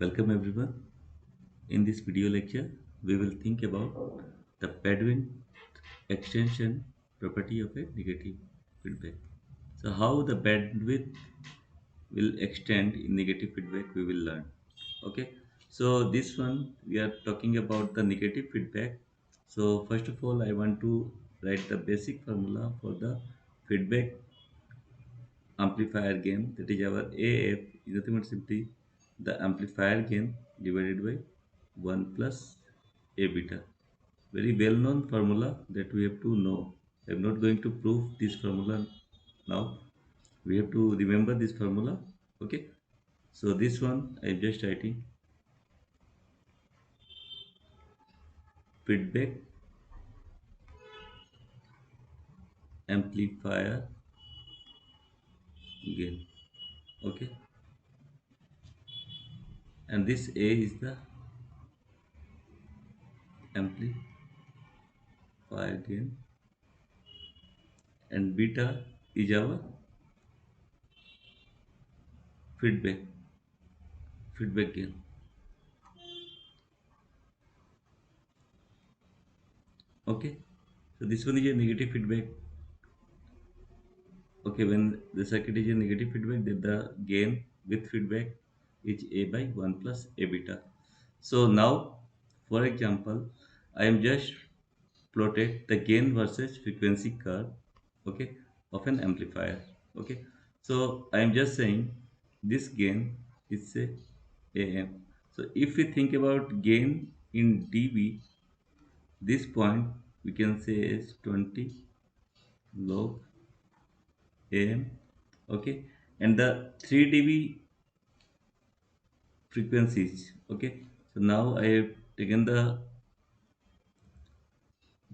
Welcome everyone. In this video lecture, we will think about the bandwidth extension property of a negative feedback. So how the bandwidth will extend in negative feedback we will learn. Okay. So this one we are talking about the negative feedback. So first of all I want to write the basic formula for the feedback amplifier gain, that is our AF is nothing but simply the amplifier gain divided by 1 plus A beta. Very well known formula that we have to know. I'm not going to prove this formula now. We have to remember this formula. Okay. So this one I'm just writing feedback amplifier gain. Okay. And this A is the amplifier gain and beta is our feedback gain. Okay, so this one is a negative feedback. Okay, when the circuit is a negative feedback, then the gain with feedback is A by 1 plus A beta. So now, for example, I am just plotted the gain versus frequency curve, okay, of an amplifier. Okay, so I am just saying this gain is say AM. So if we think about gain in dB, this point we can say is 20 log AM. Okay, and the 3 dB frequencies. Okay, so now I have taken the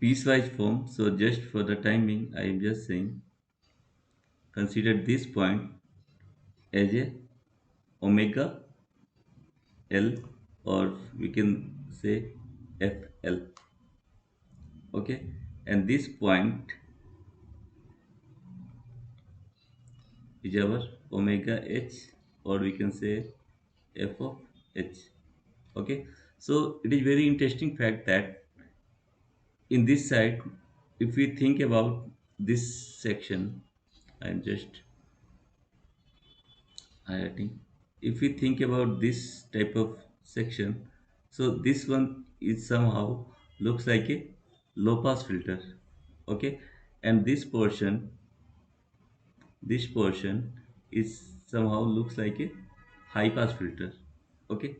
piecewise form. So just for the timing I am just saying consider this point as a omega L, or we can say FL. Okay, and this point is our omega H, or we can say F of H. Okay, so it is very interesting fact that in this side, if we think about this section, I'm just highlighting. If we think about this type of section, so this one is somehow looks like a low pass filter. Okay, and this portion is somehow looks like a high pass filter. Okay,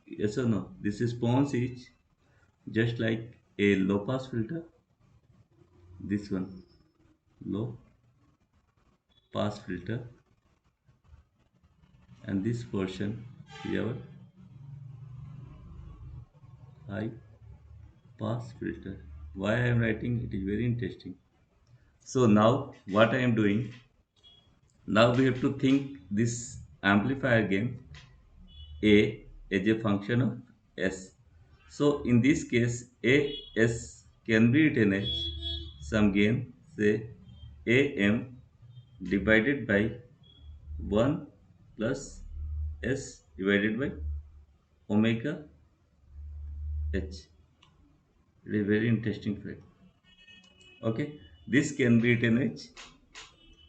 yes or no, this response is just like a low pass filter. This one low pass filter, and this portion is our high pass filter. Why I am writing it is very interesting. So now what I am doing, now we have to think this amplifier gain A as a function of S. So in this case A S can be written as some gain say AM divided by 1 plus S divided by omega H. It is very interesting fact. Okay, this can be written as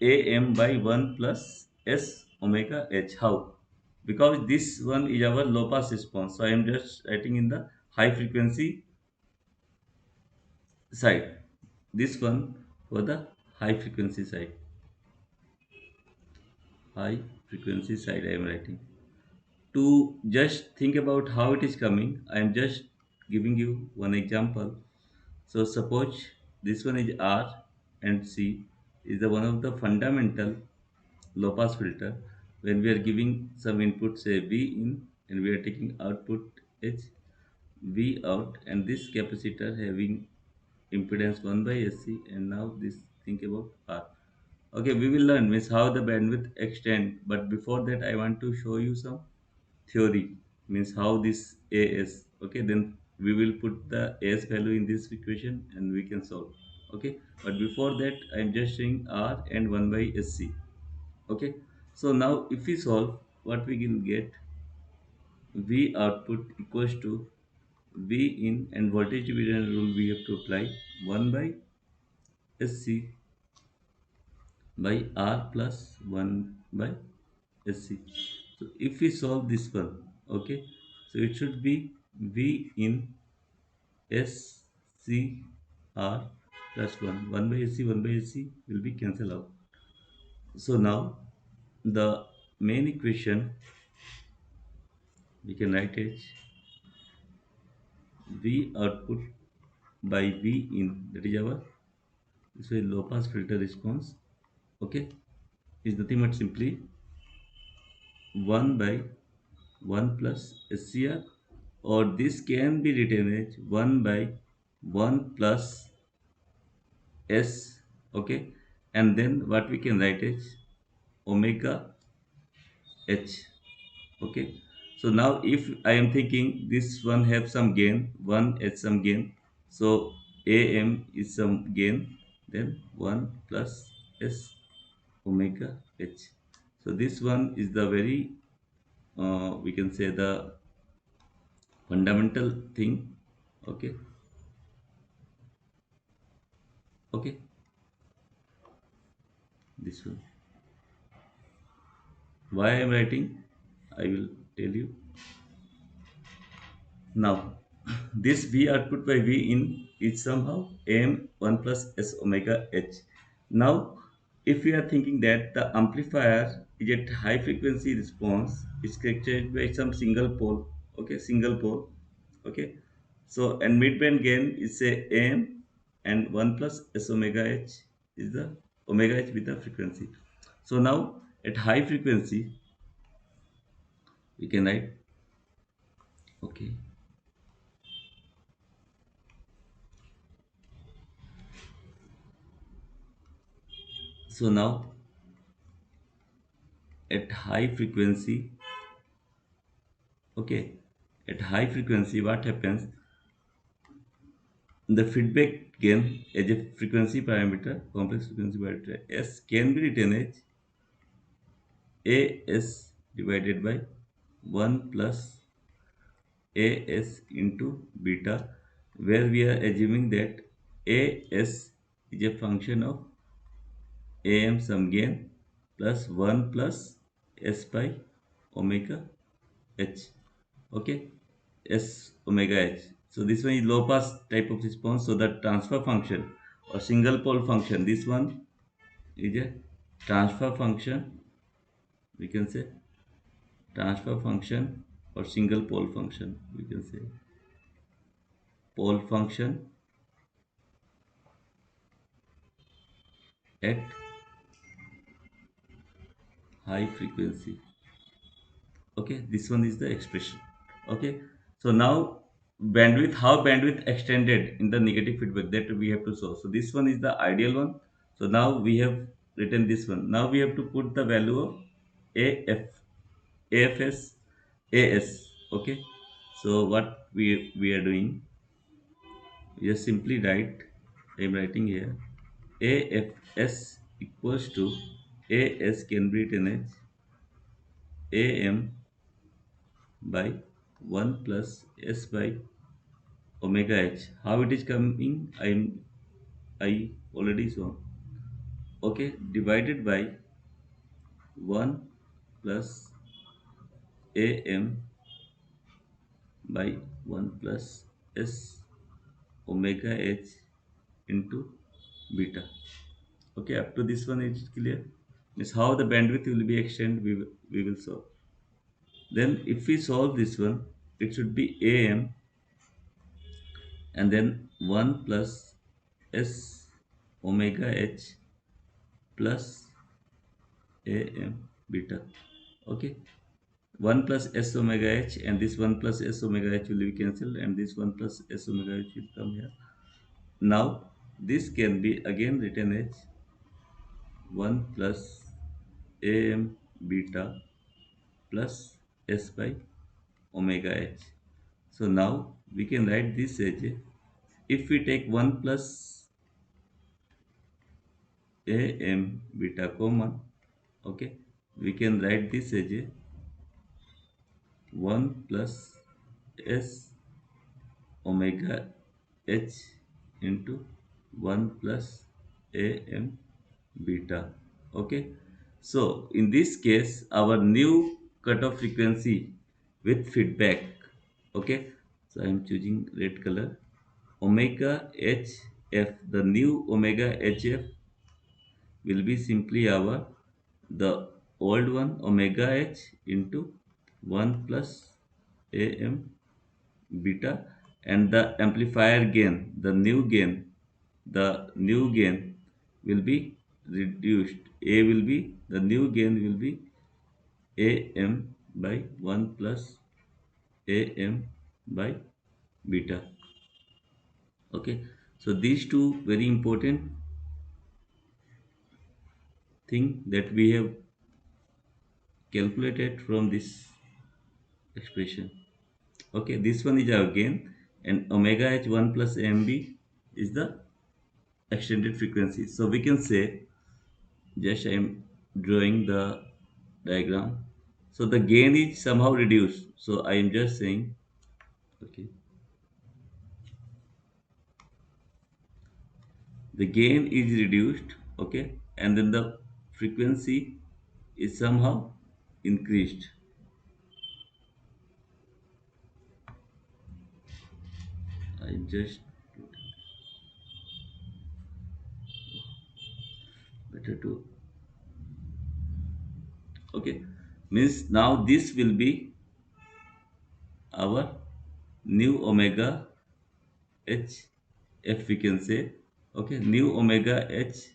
AM by 1 plus S omega H. How? Because this one is our low pass response. So I am just writing in the high frequency side. This one for the high frequency side. High frequency side I am writing. To just think about how it is coming, I am just giving you one example. So suppose this one is R and C is the one of the fundamental low pass filter. When we are giving some input say V in and we are taking output H, V out, and this capacitor having impedance 1 by SC, and now this think about R. Okay, we will learn means how the bandwidth extend, but before that I want to show you some theory means how this AS. Okay, then we will put the AS value in this equation and we can solve. Okay, but before that I'm just saying R and 1 by SC. Okay, so now if we solve, what we will get, V output equals to V in, and voltage division rule we have to apply 1 by SC by R plus 1 by SC. So if we solve this one, okay, so it should be V in SCR plus 1. 1 by SC, 1 by SC will be cancelled out. So now the main equation we can write as V output by V in, that is our this is low pass filter response. Okay, is nothing but simply 1 by 1 plus SCR, or this can be written as 1 by 1 plus S. Okay, and then what we can write is omega H. Okay, so now if I am thinking this one have some gain, one has some gain, so am is some gain, then 1 plus s omega h. So this one is the very we can say the fundamental thing. Okay, okay, this one, why I am writing, I will tell you. Now, this V output by V in is somehow AM 1 plus S omega H. Now, if we are thinking that the amplifier is at high frequency response, is characterized by some single pole, okay, single pole, okay. So, and midband gain is say AM, and 1 plus S omega H is the omega H with the frequency. So now at high frequency, we can write, okay. So now at high frequency, okay, at high frequency what happens, the feedback gain as a frequency parameter, complex frequency parameter s can be written as as divided by 1 plus as into beta, where we are assuming that as is a function of am some gain plus 1 plus s by omega h. Okay, s omega h. So this one is low pass type of response, so the transfer function or single pole function, this one is a transfer function, we can say transfer function, or single pole function, we can say pole function at high frequency. Okay, this one is the expression. Okay, so now bandwidth, how bandwidth extended in the negative feedback, that we have to solve. So this one is the ideal one. So now we have written this one. Now we have to put the value of af, afs, as. Okay, so what we are doing, we just simply write, I am writing here afs equals to, as can be written as am by 1 plus s by omega h. How it is coming, I already saw. Okay, divided by 1 plus am by 1 plus s omega h into beta. Okay, up to this one is clear. Means how the bandwidth will be extended, we will solve. Then if we solve this one, it should be am, and then 1 plus s omega h plus am beta. Okay, 1 plus s omega h, and this 1 plus s omega h will be cancelled, and this 1 plus s omega h will come here. Now this can be again written as 1 plus am beta plus s by omega h. So now we can write this as a, if we take 1 plus am beta common, okay, we can write this as a 1 plus s omega h into 1 plus am beta. Okay, so in this case our new cutoff frequency with feedback. Okay, so I am choosing red color. Omega hf, the new omega hf will be simply our the old one omega h into 1 plus am beta, and the amplifier gain, the new gain will be reduced. A will be, the new gain will be am by 1 plus am by beta. Okay, so these two very important thing that we have calculated from this expression. Okay, this one is our gain, and omega h 1 plus mb is the extended frequency. So we can say, just I am drawing the diagram. So the gain is somehow reduced, so I am just saying, okay, the gain is reduced. Okay, and then the frequency is somehow increased. I just, better to, okay, means now this will be our new omega h f, we can say. Okay, new omega h,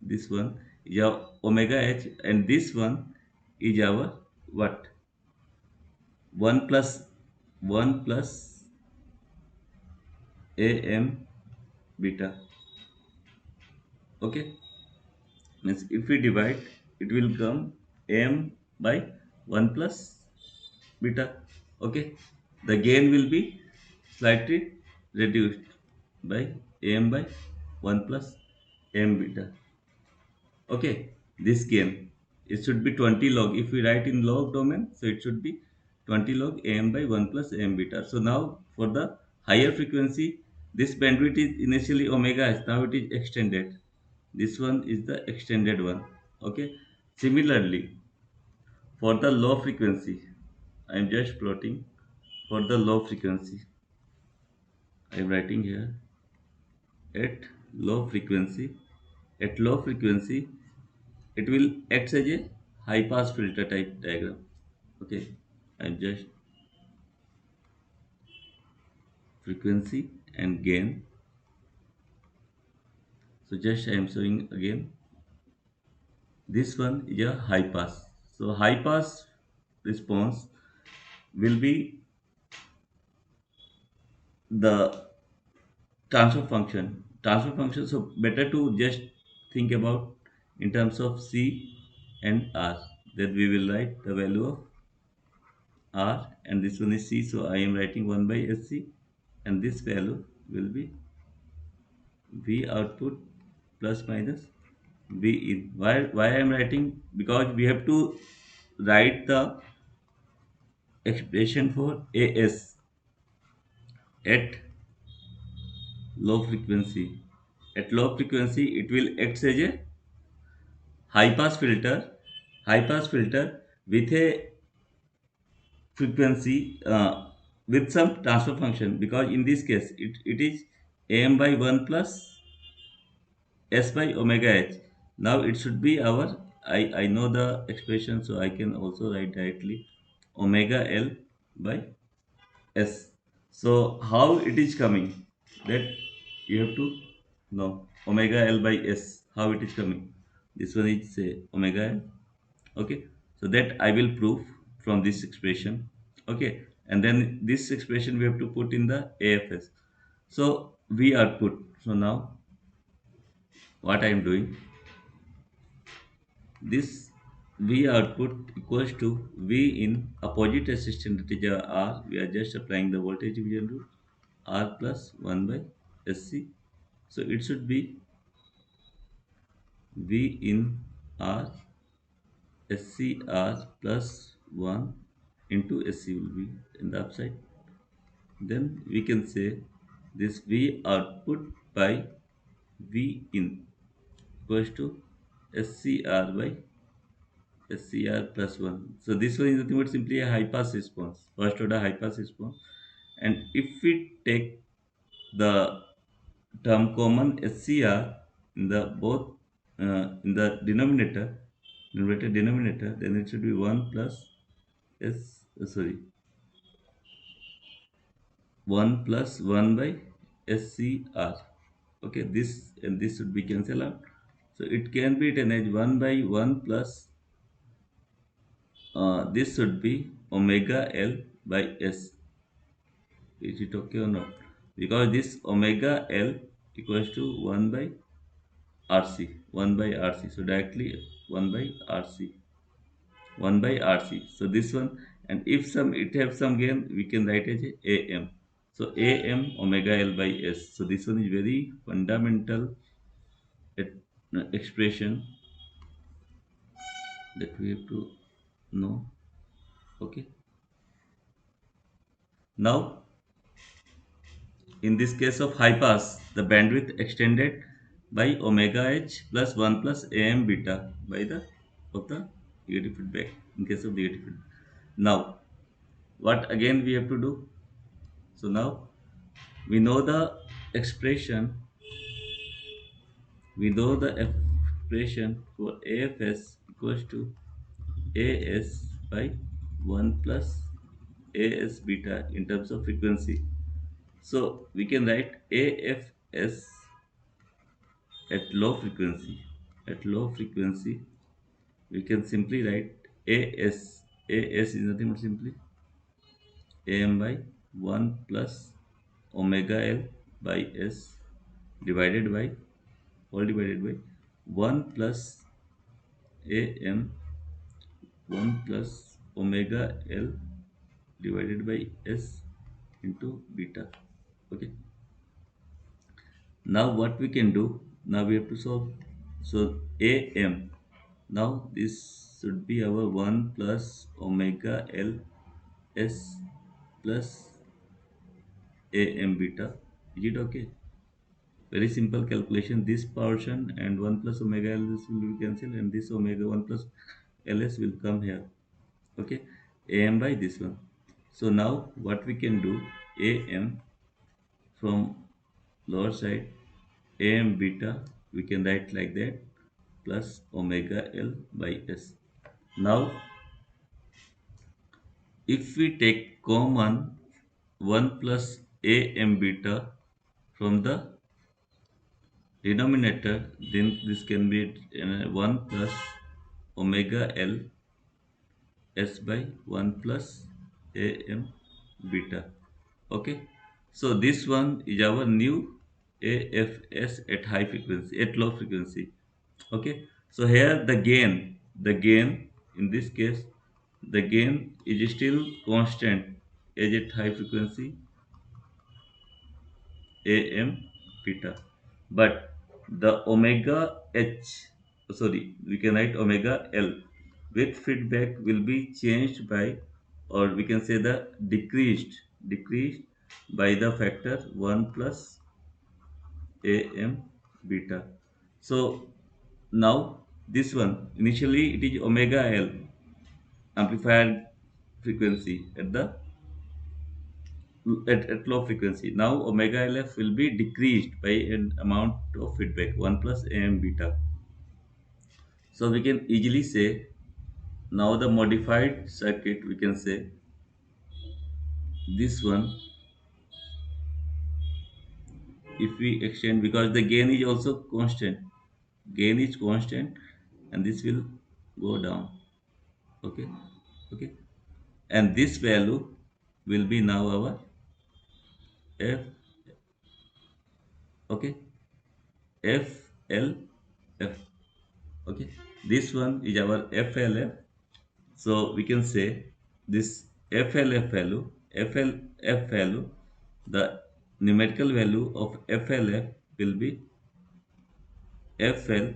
this one is our omega h, and this one is our what, 1 plus 1 plus am beta. Okay, means if we divide, it will come am by 1 plus beta. Okay, the gain will be slightly reduced by am by 1 plus am beta. Okay, this gain, it should be 20 log. If we write in log domain, so it should be 20 log am by 1 plus am beta. So now for the higher frequency, this bandwidth is initially omega s, now it is extended. This one is the extended one. Okay, similarly for the low frequency, I am just plotting. For the low frequency, I am writing here, at low frequency, at low frequency it will act as a high pass filter type diagram. Okay, I'm just frequency and gain. So just I am showing again, this one is a high pass. So high pass response will be the transfer function. So better to just think about in terms of c and r, that we will write the value of r, and this one is c, so I am writing 1 by sc, and this value will be v output plus minus v in. Why I am writing, because we have to write the expression for as at low frequency. At low frequency it will act as a high pass filter, high pass filter with a frequency, with some transfer function, because in this case it is am by 1 plus s by omega h. Now it should be our, I know the expression, so I can also write directly omega l by s. So how it is coming, that you have to know. Omega l by s, how it is coming, this one is say omega l. Okay, so that I will prove from this expression. Okay, and then this expression we have to put in the afs. So v output, so now what I am doing, this V output equals to V in opposite resistance, that is R. We are just applying the voltage division rule, R plus 1 by SC. So it should be V in R SCR plus 1 into SC will be in the upside. Then we can say this V output by V in equals to SCR by SCR plus 1. So this one is nothing but simply a high pass response, first order high pass response. And if we take the term common SCR in the both in the denominator, then it should be 1 plus S, sorry, 1 plus 1 by SCR. Okay, this and this should be cancelled out. So it can be written as 1 by 1 plus this should be omega L by S. Is it okay or not? Because this omega L equals to 1 by RC, 1 by RC. So directly 1 by RC, 1 by RC. So this one, and if some it have some gain, we can write as AM. So AM omega L by S. So this one is very fundamental e- expression that we have to know. Okay. Now, in this case of high pass, the bandwidth extended by omega h plus 1 plus am beta by the of the negative feedback in case of negative feedback. Now, what again we have to do? So now we know the expression, we know the expression for AFS equals to AS by 1 plus AS beta in terms of frequency. So we can write AFS at low frequency. At low frequency, we can simply write AS. AS is nothing but simply AM by 1 plus omega L by S divided by all divided by 1 plus AM 1 plus omega L divided by S into beta. Okay. Now what we can do? Now we have to solve. So AM. Now this should be our 1 plus omega L S plus AM beta. Is it okay? Very simple calculation. This portion and 1 plus omega Ls will be cancelled, and this omega 1 plus Ls will come here. Okay. AM by this one. So now what we can do? AM from lower side, AM beta we can write like that plus omega L by S. Now if we take common 1 plus AM beta from the denominator, then this can be 1 plus omega L S by 1 plus AM beta. Okay, so this one is our new AFS at high frequency, at low frequency. Okay, so here the gain in this case, the gain is still constant as at high frequency AM beta, but the omega h, sorry, we can write omega L with feedback will be changed by, or we can say the decreased by the factor 1 plus AM beta. So now this one initially it is omega L amplifier frequency at low frequency. Now omega LF will be decreased by an amount of feedback 1 plus AM beta. So we can easily say now the modified circuit, we can say this one, if we extend, because the gain is also constant, gain is constant, and this will go down. Okay, okay, and this value will be now our F. Okay, FLF. Okay, this one is our FLF. So we can say this FLF value, FLF value, the numerical value of FLF will be FL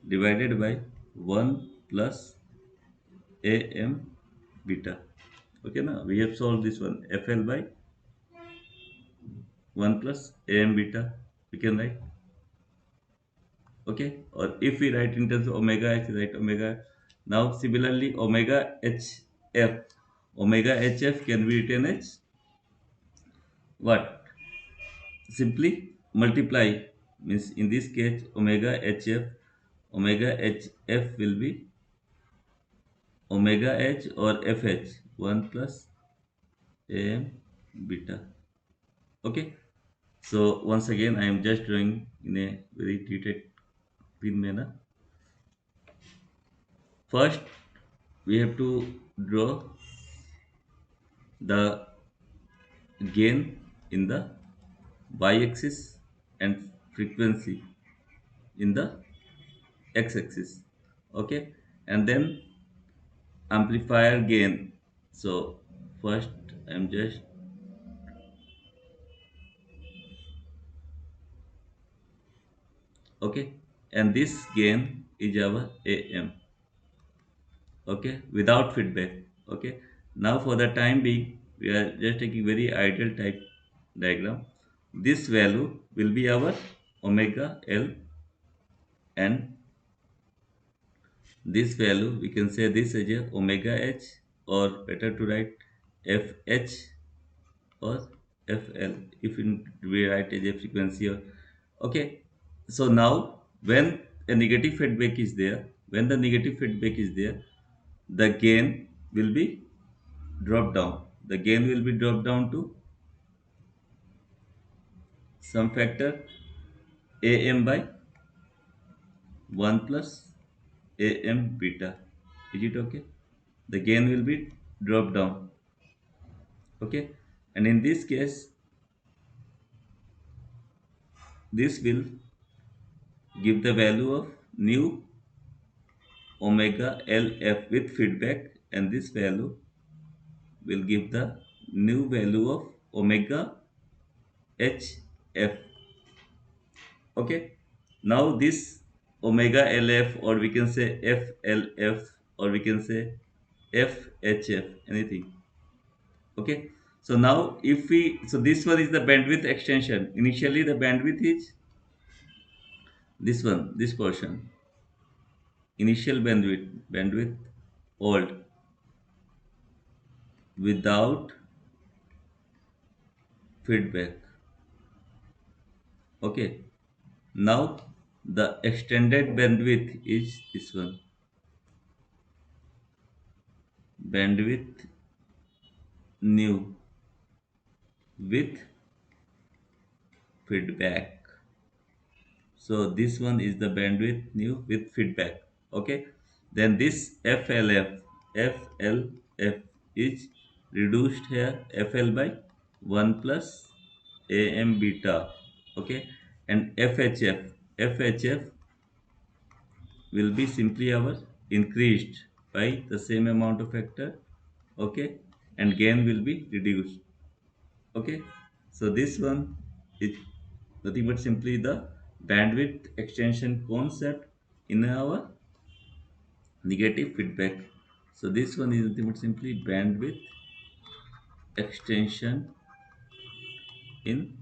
divided by 1 plus AM beta. Okay, now we have solved this one. FL by 1 plus AM beta. We can write. Okay, or if we write in terms of omega h, write omega. Now similarly omega hf, omega hf can be written as what? Simply multiply, means in this case omega hf, omega hf will be omega h or fh 1 plus am beta. Okay, so once again I am just drawing in a very treated thin manner. First we have to draw the gain in the y-axis and frequency in the x-axis. Okay, and then amplifier gain. So first I'm just, okay, and this gain is our am. Okay, without feedback. Okay, now for the time being we are just taking very ideal type diagram. This value will be our omega l, and this value we can say this as a omega h, or better to write fh or fl if we write as a frequency. Or okay, so now when a negative feedback is there, when the negative feedback is there, the gain will be dropped down. The gain will be dropped down to some factor am by 1 plus am beta. Is it okay? The gain will be dropped down. Okay, and in this case this will give the value of new omega lf with feedback, and this value will give the new value of omega hf. Okay, now this omega lf, or we can say flf, or we can say fhf, anything. Okay, so now if we, so this one is the bandwidth extension. Initially the bandwidth is this one, this portion, initial bandwidth old, without feedback. Okay, now the extended bandwidth is this one, bandwidth new with feedback. So this one is the bandwidth new with feedback. Okay, then this FLF is reduced here, FL by 1 plus AM beta. Okay, and FHF will be simply our increased by the same amount of factor. Okay, and gain will be reduced. Okay, so this one is nothing but simply the bandwidth extension concept in our negative feedback. So this one is nothing but simply bandwidth extension in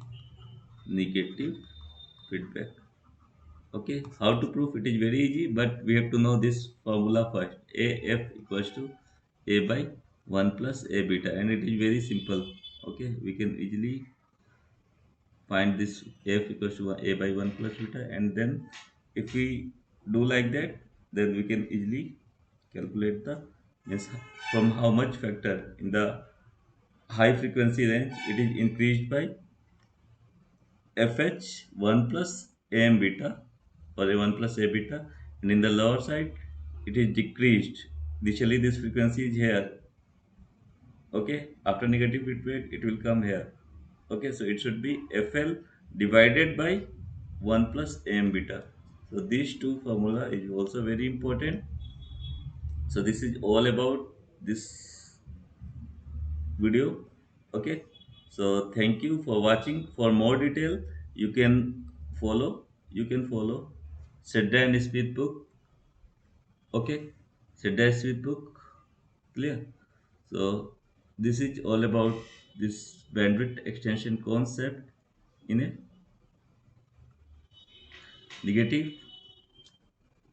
negative feedback. Okay, how to prove? It is very easy, but we have to know this formula first. AF equals to A by 1 plus A beta, and it is very simple. Okay, we can easily find this F equals to A by 1 plus beta, and then if we do like that, then we can easily calculate the, means from how much factor in the high frequency range it is increased by FH 1 plus AM beta, or A 1 plus A beta, and in the lower side it is decreased. Initially this frequency is here. Okay, after negative feedback it will come here. Okay, so it should be FL divided by 1 plus AM beta. So these two formula is also very important. So this is all about this video. Okay, so thank you for watching. For more detail you can follow Sedda and Smith book. Okay, Sedda Smith book, clear. So This is all about this bandwidth extension concept in a negative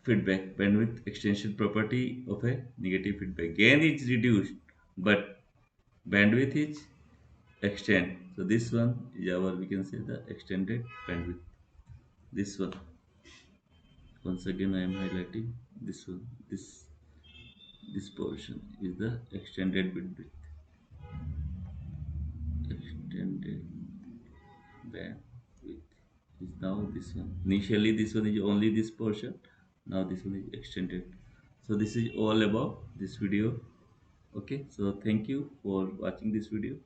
feedback. Bandwidth extension property of a negative feedback. Gain is reduced, but bandwidth is extend. So this one is our, we can say, the extended bandwidth. This one, once again I am highlighting this one. This portion is the extended bandwidth. Extended bandwidth is now this one. Initially this one is only this portion, now this one is extended. So this is all about this video. Okay, so thank you for watching this video.